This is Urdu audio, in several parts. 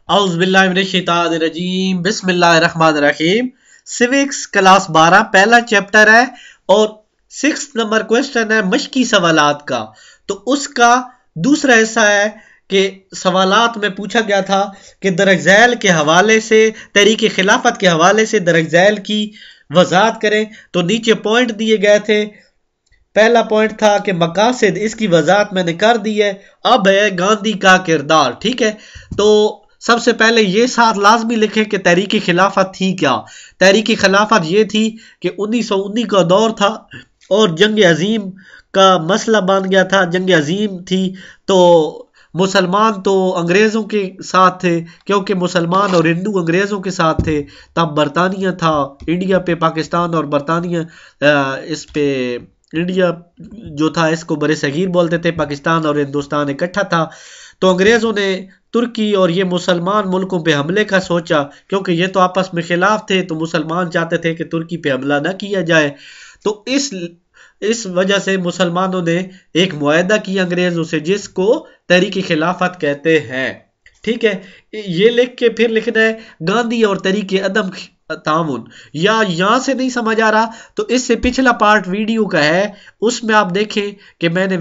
اعوذ باللہ من الشیطان الرجیم بسم اللہ الرحمن الرحیم۔ سیوکس کلاس 12 پہلا چیپٹر ہے اور 6 نمبر کوشچن ہے مشقی سوالات کا۔ تو اس کا دوسرا حصہ ہے کہ سوالات میں پوچھا گیا تھا کہ درج ذیل کے حوالے سے تحریک خلافت کے حوالے سے درج ذیل کی وضاحت کریں۔ تو نیچے پوائنٹ دیے گئے تھے۔ پہلا پوائنٹ تھا کہ مقاصد، اس کی وضاحت میں نے کر دی ہے۔ اب ہے گاندھی کا کردار، ٹھیک ہے۔ تو سب سے پہلے یہ ساتھ لازمی لکھیں کہ تحریک خلافت تھی کیا۔ تحریک خلافت یہ تھی کہ 1919 کا دور تھا اور جنگ عظیم کا مسئلہ بن گیا تھا، جنگ عظیم تھی۔ تو مسلمان تو انگریزوں کے ساتھ تھے، کیونکہ مسلمان اور ہندو انگریزوں کے ساتھ تھے۔ تب برطانیہ تھا انڈیا پہ، پاکستان اور برطانیہ اس پہ، انڈیا جو تھا اس کو برے صغیر بولتے تھے، پاکستان اور ہندوستان اکٹھا تھا۔ تو انگریزوں نے ترکی اور یہ مسلمان ملکوں پہ حملے کا سوچا، کیونکہ یہ تو آپس میں خلاف تھے، تو مسلمان چاہتے تھے کہ ترکی پہ حملہ نہ کیا جائے۔ تو اس وجہ سے مسلمانوں نے ایک معاہدہ کیا انگریزوں سے، جس کو تحریک خلافت کہتے ہیں، ٹھیک ہے۔ یہ لکھ کے پھر لکھنا ہے گاندھی اور تحریک عدم تعاون، یا یہاں سے نہیں سمجھ آ رہا تو اس سے پچھلا پارٹ ویڈیو کا ہے، اس میں آپ دیکھیں کہ میں نے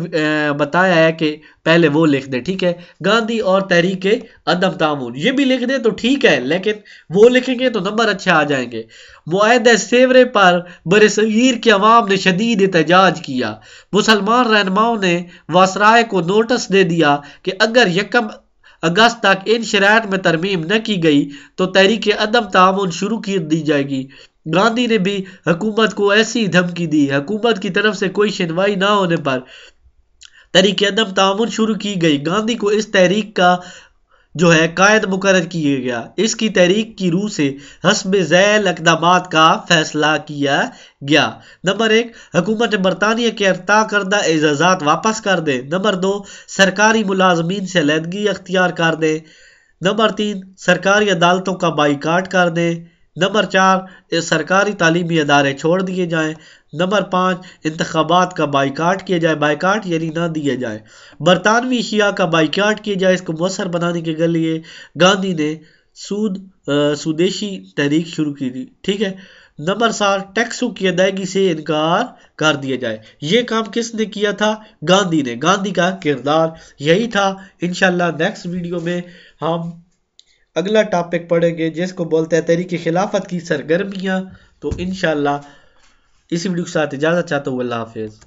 بتایا ہے کہ پہلے وہ لکھ دیں، ٹھیک ہے۔ گاندھی اور تحریک عدم تعاون یہ بھی لکھ دیں تو ٹھیک ہے، لیکن وہ لکھیں گے تو نمبر اچھے آ جائیں گے۔ معاہدہ سیورے پر برے صغیر کے عوام نے شدید احتجاج کیا۔ مسلمان رہنماؤں نے واسرائے کو نوٹس دے دیا کہ اگر 1 اگست تک ان شرائط میں ترمیم نہ کی گئی تو تحریک عدم تعاون شروع کر دی جائے گی۔ گاندھی نے بھی حکومت کو ایسی دھمکی دی، حکومت کی طرف سے کوئی سنوائی نہ ہونے پر تحریک عدم تعاون شروع کی گئی۔ گاندھی کو اس تحریک کا جو ہے قائد مقرر کیا گیا۔ اس کی تحریک کی روح سے حسب ذیل اقدامات کا فیصلہ کیا گیا۔ نمبر 1، حکومت برطانیہ کے ارتاء کردہ اعزازات واپس کر دیں۔ نمبر 2، سرکاری ملازمین سے علیحدگی اختیار کر دیں۔ نمبر 3، سرکاری عدالتوں کا بائیکاٹ کر دیں۔ نمبر 4، سرکاری تعلیمی ادارے چھوڑ دیے جائیں۔ نمبر 5، انتخابات کا بائیکاٹ کیا جائے، بائیکاٹ یعنی نہ دیے جائیں۔ برطانوی اشیاء کا بائیکاٹ کیا جائے۔ اس کو مؤثر بنانے کے لیے گاندھی نے سودیشی تحریک شروع کی تھی، ٹھیک ہے۔ نمبر 7، ٹیکسوں کی ادائیگی سے انکار کر دیا جائے۔ یہ کام کس نے کیا تھا؟ گاندھی نے۔ گاندھی کا کردار یہی تھا۔ انشاءاللہ نیکسٹ ویڈیو میں ہم اگلا ٹاپک پڑھیں گے جس کو بولتے ہیں تحریک خلافت کی سرگرمیاں۔ تو انشاءاللہ اسی ویڈیو کے ساتھ اجازت چاہتا ہوں، اللہ حافظ۔